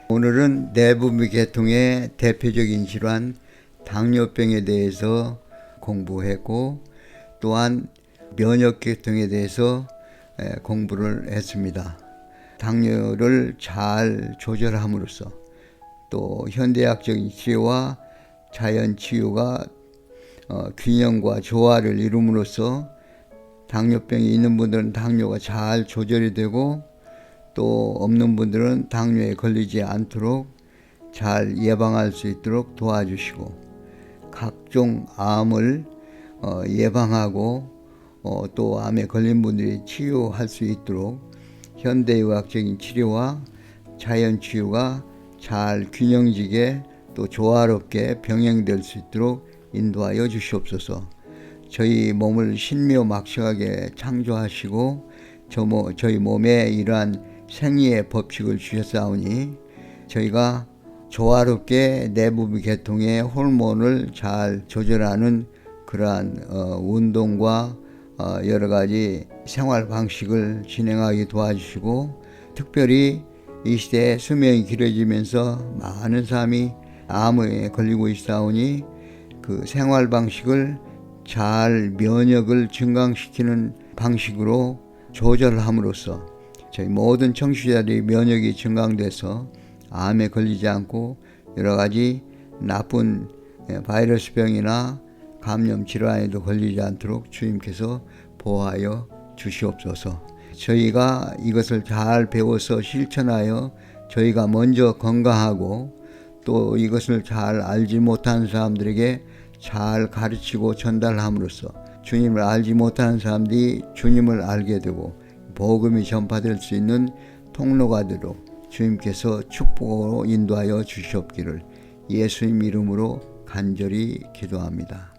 오늘은 내부미 계통의 대표적인 질환 당뇨병에 대해서 공부했고 또한 면역계통에 대해서 공부를 했습니다. 당뇨를 잘 조절함으로써 또 현대학적인 치료와 자연치유가 균형과 조화를 이룸으로써 당뇨병이 있는 분들은 당뇨가 잘 조절이 되고 또 없는 분들은 당뇨에 걸리지 않도록 잘 예방할 수 있도록 도와주시고 각종 암을 예방하고 또 암에 걸린 분들이 치유할 수 있도록 현대의학적인 치료와 자연치유가 잘 균형지게 또 조화롭게 병행될 수 있도록 인도하여 주시옵소서. 저희 몸을 신묘막측하게 창조하시고 저희 몸에 이러한 생리의 법칙을 주셨사오니 저희가 조화롭게 내부미 계통의 호르몬을 잘 조절하는 그러한 운동과 여러 가지 생활 방식을 진행하게 도와주시고 특별히 이 시대에 수명이 길어지면서 많은 사람이 암에 걸리고 있사오니 그 생활 방식을 잘 면역을 증강시키는 방식으로 조절함으로써 저희 모든 청취자들이 면역이 증강돼서 암에 걸리지 않고 여러 가지 나쁜 바이러스 병이나 감염 질환에도 걸리지 않도록 주님께서 보호하여 주시옵소서. 저희가 이것을 잘 배워서 실천하여 저희가 먼저 건강하고 또 이것을 잘 알지 못하는 사람들에게 잘 가르치고 전달함으로써 주님을 알지 못하는 사람들이 주님을 알게 되고 복음이 전파될 수 있는 통로가 되도록 주님께서 축복으로 인도하여 주시옵기를 예수님 이름으로 간절히 기도합니다.